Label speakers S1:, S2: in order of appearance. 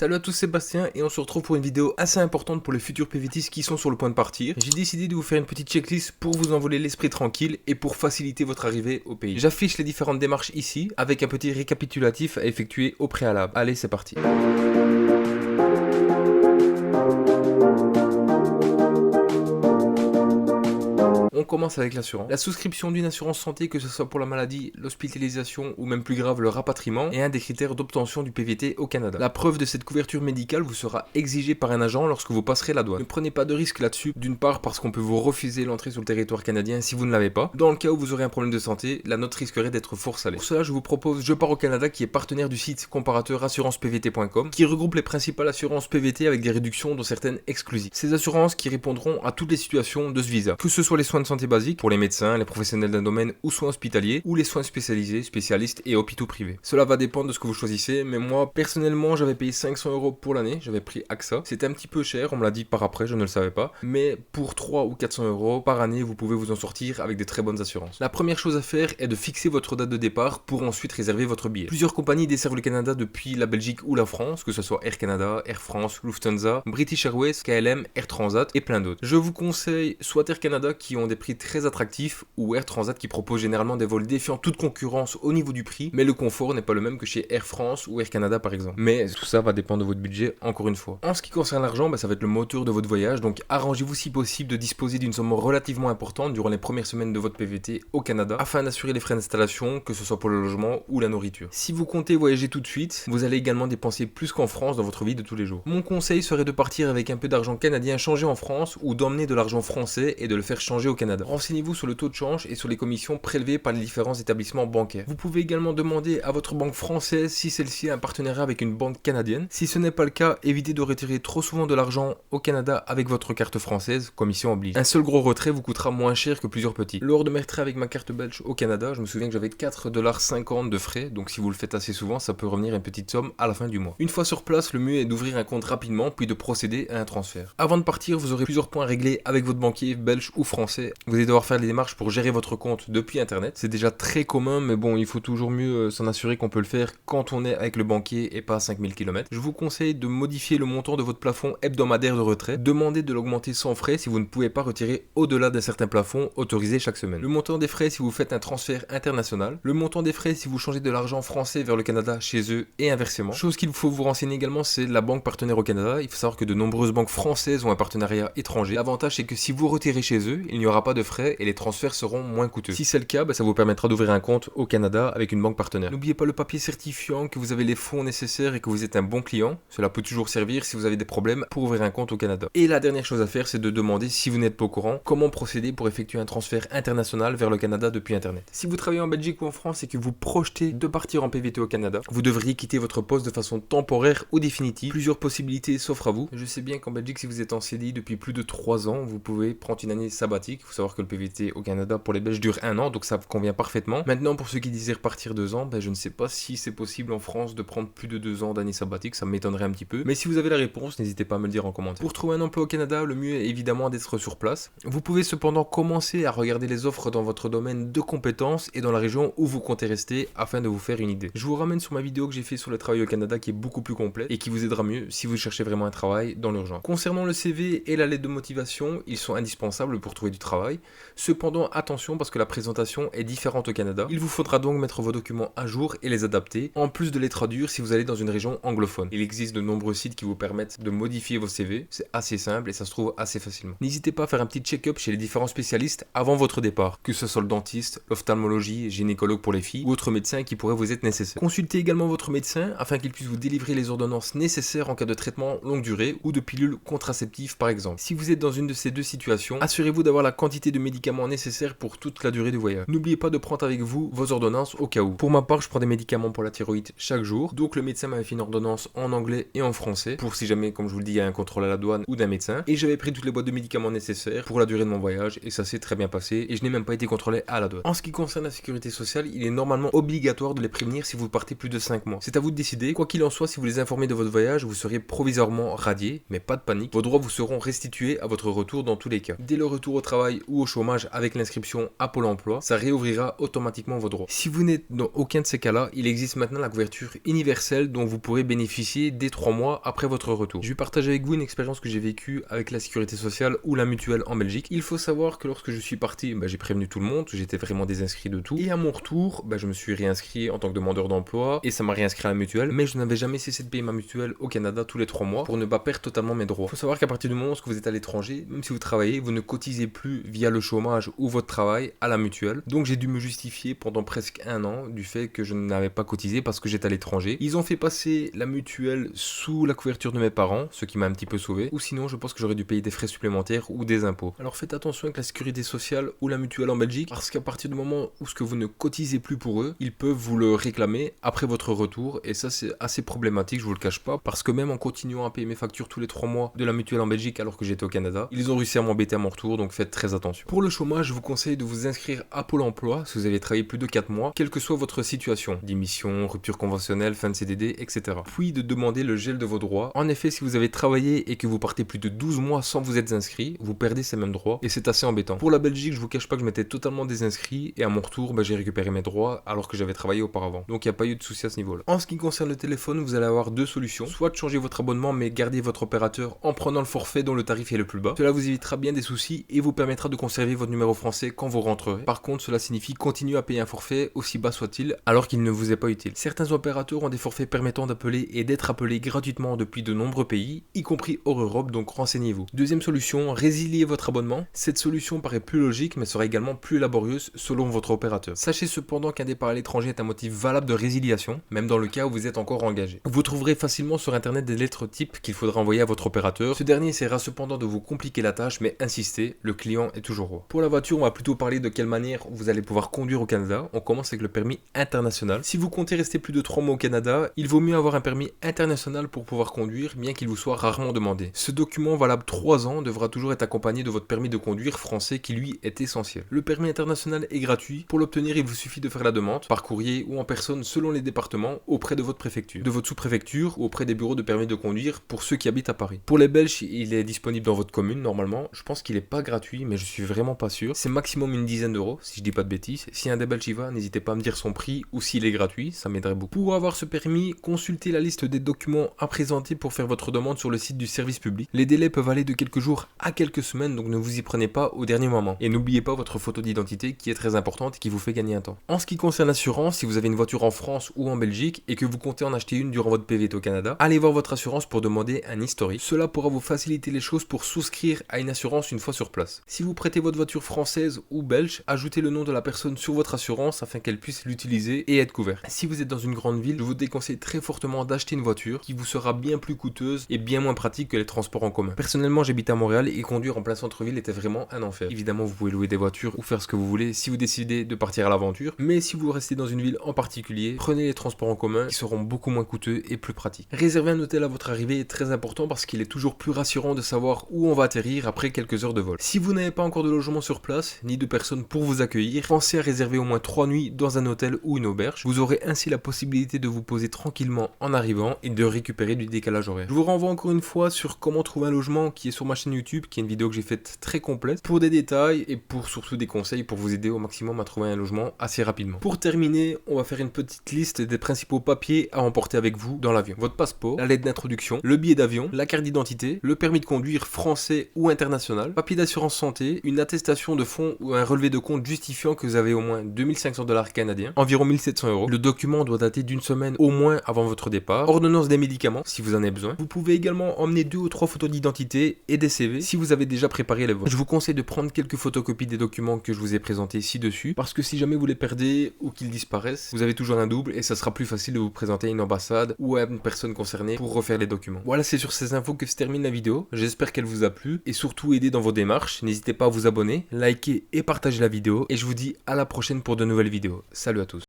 S1: Salut à tous, Sébastien et on se retrouve pour une vidéo assez importante pour les futurs PVTistes qui sont sur le point de partir. J'ai décidé de vous faire une petite checklist pour vous envoler l'esprit tranquille et pour faciliter votre arrivée au pays. J'affiche les différentes démarches ici avec un petit récapitulatif à effectuer au préalable. Allez, c'est parti. On commence avec l'assurance. La souscription d'une assurance santé, que ce soit pour la maladie, l'hospitalisation ou même plus grave le rapatriement, est un des critères d'obtention du PVT au Canada. La preuve de cette couverture médicale vous sera exigée par un agent lorsque vous passerez la douane. Ne prenez pas de risque là-dessus, d'une part parce qu'on peut vous refuser l'entrée sur le territoire canadien si vous ne l'avez pas. Dans le cas où vous aurez un problème de santé, la note risquerait d'être fort salée. Pour cela, je vous propose Je pars au Canada, qui est partenaire du site comparateur assurancepvt.com, qui regroupe les principales assurances PVT avec des réductions dont certaines exclusives. Ces assurances qui répondront à toutes les situations de ce visa, que ce soit les soins de santé basiques pour les médecins, les professionnels d'un domaine ou soins hospitaliers, ou les soins spécialisés, spécialistes et hôpitaux privés. Cela va dépendre de ce que vous choisissez, mais moi personnellement j'avais payé 500 € pour l'année, j'avais pris AXA. C'était un petit peu cher, on me l'a dit par après, je ne le savais pas, mais pour 300 ou 400 € par année, vous pouvez vous en sortir avec de très bonnes assurances. La première chose à faire est de fixer votre date de départ pour ensuite réserver votre billet. Plusieurs compagnies desservent le Canada depuis la Belgique ou la France, que ce soit Air Canada, Air France, Lufthansa, British Airways, KLM, Air Transat et plein d'autres. Je vous conseille soit Air Canada qui ont des prix très attractifs ou Air Transat qui propose généralement des vols défiant toute concurrence au niveau du prix, mais le confort n'est pas le même que chez Air France ou Air Canada par exemple. Mais tout ça va dépendre de votre budget encore une fois. En ce qui concerne l'argent, ça va être le moteur de votre voyage, donc arrangez-vous si possible de disposer d'une somme relativement importante durant les premières semaines de votre PVT au Canada afin d'assurer les frais d'installation, que ce soit pour le logement ou la nourriture. Si vous comptez voyager tout de suite, vous allez également dépenser plus qu'en France dans votre vie de tous les jours. Mon conseil serait de partir avec un peu d'argent canadien changé en France ou d'emmener de l'argent français et de le faire changer au Canada. Renseignez-vous sur le taux de change et sur les commissions prélevées par les différents établissements bancaires. Vous pouvez également demander à votre banque française si celle-ci a un partenariat avec une banque canadienne. Si ce n'est pas le cas, évitez de retirer trop souvent de l'argent au Canada avec votre carte française, commission oblige. Un seul gros retrait vous coûtera moins cher que plusieurs petits. Lors de mes retraits avec ma carte belge au Canada, je me souviens que j'avais 4,50 $ de frais, donc si vous le faites assez souvent, ça peut revenir une petite somme à la fin du mois. Une fois sur place, le mieux est d'ouvrir un compte rapidement, puis de procéder à un transfert. Avant de partir, vous aurez plusieurs points à régler avec votre banquier belge ou français. Vous allez devoir faire les démarches pour gérer votre compte depuis internet. C'est déjà très commun, mais bon, il faut toujours mieux s'en assurer qu'on peut le faire quand on est avec le banquier et pas à 5000 km. Je vous conseille de modifier le montant de votre plafond hebdomadaire de retrait. Demandez de l'augmenter sans frais si vous ne pouvez pas retirer au-delà d'un certain plafond autorisé chaque semaine. Le montant des frais si vous faites un transfert international. Le montant des frais si vous changez de l'argent français vers le Canada chez eux et inversement. Chose qu'il faut vous renseigner également, c'est la banque partenaire au Canada. Il faut savoir que de nombreuses banques françaises ont un partenariat étranger. L'avantage, c'est que si vous retirez chez eux, il n'y aura pas de frais et les transferts seront moins coûteux. Si c'est le cas, ça vous permettra d'ouvrir un compte au Canada avec une banque partenaire. N'oubliez pas le papier certifiant que vous avez les fonds nécessaires et que vous êtes un bon client. Cela peut toujours servir si vous avez des problèmes pour ouvrir un compte au Canada. Et la dernière chose à faire, c'est de demander, si vous n'êtes pas au courant, comment procéder pour effectuer un transfert international vers le Canada depuis internet. Si vous travaillez en Belgique ou en France et que vous projetez de partir en PVT au Canada, vous devriez quitter votre poste de façon temporaire ou définitive. Plusieurs possibilités s'offrent à vous. Je sais bien qu'en Belgique, si vous êtes en CDI depuis plus de 3 ans, vous pouvez prendre une année sabbatique. Il faut savoir que le PVT au Canada pour les Belges dure 1 an, donc ça vous convient parfaitement. Maintenant, pour ceux qui désirent partir 2 ans, je ne sais pas si c'est possible en France de prendre plus de 2 ans d'année sabbatique, ça m'étonnerait un petit peu. Mais si vous avez la réponse, n'hésitez pas à me le dire en commentaire. Pour trouver un emploi au Canada, le mieux est évidemment d'être sur place. Vous pouvez cependant commencer à regarder les offres dans votre domaine de compétences et dans la région où vous comptez rester afin de vous faire une idée. Je vous ramène sur ma vidéo que j'ai fait sur le travail au Canada qui est beaucoup plus complète et qui vous aidera mieux si vous cherchez vraiment un travail dans l'urgence. Concernant le CV et la lettre de motivation, ils sont indispensables pour trouver du travail. Cependant, attention parce que la présentation est différente au Canada. Il vous faudra donc mettre vos documents à jour et les adapter, en plus de les traduire si vous allez dans une région anglophone. Il existe de nombreux sites qui vous permettent de modifier vos CV, c'est assez simple et ça se trouve assez facilement. N'hésitez pas à faire un petit check-up chez les différents spécialistes avant votre départ, que ce soit le dentiste, l'ophtalmologie, gynécologue pour les filles ou autre médecin qui pourrait vous être nécessaire. Consultez également votre médecin afin qu'il puisse vous délivrer les ordonnances nécessaires en cas de traitement longue durée ou de pilules contraceptives par exemple. Si vous êtes dans une de ces deux situations, assurez-vous d'avoir la quantité de médicaments nécessaires pour toute la durée du voyage. N'oubliez pas de prendre avec vous vos ordonnances au cas où. Pour ma part, je prends des médicaments pour la thyroïde chaque jour, donc le médecin m'avait fait une ordonnance en anglais et en français pour si jamais, comme je vous le dis, il y a un contrôle à la douane ou d'un médecin, et j'avais pris toutes les boîtes de médicaments nécessaires pour la durée de mon voyage et ça s'est très bien passé et je n'ai même pas été contrôlé à la douane. En ce qui concerne la sécurité sociale, il est normalement obligatoire de les prévenir si vous partez plus de 5 mois. C'est à vous de décider. Quoi qu'il en soit, si vous les informez de votre voyage, vous serez provisoirement radié, mais pas de panique. Vos droits vous seront restitués à votre retour dans tous les cas. Dès le retour au travail ou au chômage avec l'inscription à Pôle emploi, ça réouvrira automatiquement vos droits. Si vous n'êtes dans aucun de ces cas-là, il existe maintenant la couverture universelle dont vous pourrez bénéficier dès 3 mois après votre retour. Je vais partager avec vous une expérience que j'ai vécue avec la sécurité sociale ou la mutuelle en Belgique. Il faut savoir que lorsque je suis parti, j'ai prévenu tout le monde, j'étais vraiment désinscrit de tout. Et à mon retour, je me suis réinscrit en tant que demandeur d'emploi et ça m'a réinscrit à la mutuelle. Mais je n'avais jamais cessé de payer ma mutuelle au Canada tous les 3 mois pour ne pas perdre totalement mes droits. Il faut savoir qu'à partir du moment où vous êtes à l'étranger, même si vous travaillez, vous ne cotisez plus via le chômage ou votre travail à la mutuelle. Donc j'ai dû me justifier pendant presque 1 an du fait que je n'avais pas cotisé parce que j'étais à l'étranger. Ils ont fait passer la mutuelle sous la couverture de mes parents, ce qui m'a un petit peu sauvé. Ou sinon, je pense que j'aurais dû payer des frais supplémentaires ou des impôts. Alors faites attention avec la sécurité sociale ou la mutuelle en Belgique parce qu'à partir du moment où vous ne cotisez plus pour eux, ils peuvent vous le réclamer après votre retour et ça c'est assez problématique, je vous le cache pas, parce que même en continuant à payer mes factures tous les 3 mois de la mutuelle en Belgique alors que j'étais au Canada, ils ont réussi à m'embêter à mon retour, donc faites très attention. Pour le chômage, je vous conseille de vous inscrire à Pôle emploi si vous avez travaillé plus de 4 mois, quelle que soit votre situation, démission, rupture conventionnelle, fin de CDD, etc. Puis de demander le gel de vos droits. En effet, si vous avez travaillé et que vous partez plus de 12 mois sans vous être inscrit, vous perdez ces mêmes droits et c'est assez embêtant. Pour la Belgique, je vous cache pas que je m'étais totalement désinscrit et à mon retour, j'ai récupéré mes droits alors que j'avais travaillé auparavant. Donc il n'y a pas eu de souci à ce niveau-là. En ce qui concerne le téléphone, vous allez avoir 2 solutions. Soit de changer votre abonnement mais garder votre opérateur en prenant le forfait dont le tarif est le plus bas. Cela vous évitera bien des soucis et vous permettra de conserver votre numéro français quand vous rentrerez. Par contre, cela signifie continuer à payer un forfait aussi bas soit-il alors qu'il ne vous est pas utile. Certains opérateurs ont des forfaits permettant d'appeler et d'être appelés gratuitement depuis de nombreux pays, y compris hors Europe, donc renseignez-vous. Deuxième solution, résilier votre abonnement. Cette solution paraît plus logique mais sera également plus laborieuse selon votre opérateur. Sachez cependant qu'un départ à l'étranger est un motif valable de résiliation, même dans le cas où vous êtes encore engagé. Vous trouverez facilement sur internet des lettres types qu'il faudra envoyer à votre opérateur. Ce dernier essaiera cependant de vous compliquer la tâche, mais insistez, le client est toujours roi. Pour la voiture, on va plutôt parler de quelle manière vous allez pouvoir conduire au Canada. On commence avec le permis international. Si vous comptez rester plus de 3 mois au Canada, il vaut mieux avoir un permis international pour pouvoir conduire, bien qu'il vous soit rarement demandé. Ce document valable 3 ans devra toujours être accompagné de votre permis de conduire français qui lui est essentiel. Le permis international est gratuit. Pour l'obtenir, il vous suffit de faire la demande par courrier ou en personne selon les départements auprès de votre préfecture, de votre sous-préfecture ou auprès des bureaux de permis de conduire pour ceux qui habitent à Paris. Pour les Belges, il est disponible dans votre commune normalement. Je pense qu'il n'est pas gratuit, mais je suis vraiment pas sûr. C'est maximum une dizaine d'euros, si je dis pas de bêtises. Si un des Belges y va, n'hésitez pas à me dire son prix ou s'il est gratuit, ça m'aiderait beaucoup. Pour avoir ce permis, consultez la liste des documents à présenter pour faire votre demande sur le site du service public. Les délais peuvent aller de quelques jours à quelques semaines, donc ne vous y prenez pas au dernier moment. Et n'oubliez pas votre photo d'identité qui est très importante et qui vous fait gagner un temps. En ce qui concerne l'assurance, si vous avez une voiture en France ou en Belgique et que vous comptez en acheter une durant votre PVT au Canada, allez voir votre assurance pour demander un historique. Cela pourra vous faciliter les choses pour souscrire à une assurance une fois sur place. Si vous prêtez votre voiture française ou belge, ajoutez le nom de la personne sur votre assurance afin qu'elle puisse l'utiliser et être couverte. Si vous êtes dans une grande ville, je vous déconseille très fortement d'acheter une voiture qui vous sera bien plus coûteuse et bien moins pratique que les transports en commun. Personnellement, j'habite à Montréal et conduire en plein centre-ville était vraiment un enfer. Évidemment, vous pouvez louer des voitures ou faire ce que vous voulez si vous décidez de partir à l'aventure, mais si vous restez dans une ville en particulier, prenez les transports en commun qui seront beaucoup moins coûteux et plus pratiques. Réserver un hôtel à votre arrivée est très important parce qu'il est toujours plus rassurant de savoir où on va atterrir après quelques heures de vol. Si vous n'avez pas encore de logement sur place, ni de personnes pour vous accueillir, pensez à réserver au moins 3 nuits dans un hôtel ou une auberge. Vous aurez ainsi la possibilité de vous poser tranquillement en arrivant et de récupérer du décalage horaire. Je vous renvoie encore une fois sur comment trouver un logement qui est sur ma chaîne YouTube, qui est une vidéo que j'ai faite très complète, pour des détails et pour surtout des conseils pour vous aider au maximum à trouver un logement assez rapidement. Pour terminer, on va faire une petite liste des principaux papiers à emporter avec vous dans l'avion. Votre passeport, la lettre d'introduction, le billet d'avion, la carte d'identité, le permis de conduire français ou international, papier d'assurance santé, une attestation de fonds ou un relevé de compte justifiant que vous avez au moins 2500 $ canadiens, environ 1700 €. Le document doit dater d'une semaine au moins avant votre départ. Ordonnance des médicaments si vous en avez besoin. Vous pouvez également emmener 2 ou 3 photos d'identité et des CV si vous avez déjà préparé les vols. Je vous conseille de prendre quelques photocopies des documents que je vous ai présentés ci-dessus parce que si jamais vous les perdez ou qu'ils disparaissent, vous avez toujours un double et ça sera plus facile de vous présenter à une ambassade ou à une personne concernée pour refaire les documents. Voilà, c'est sur ces infos que se termine la vidéo. J'espère qu'elle vous a plu et surtout aidé dans vos démarches. N'hésitez pas à vous abonner, liker et partager la vidéo et je vous dis à la prochaine pour de nouvelles vidéos. Salut à tous.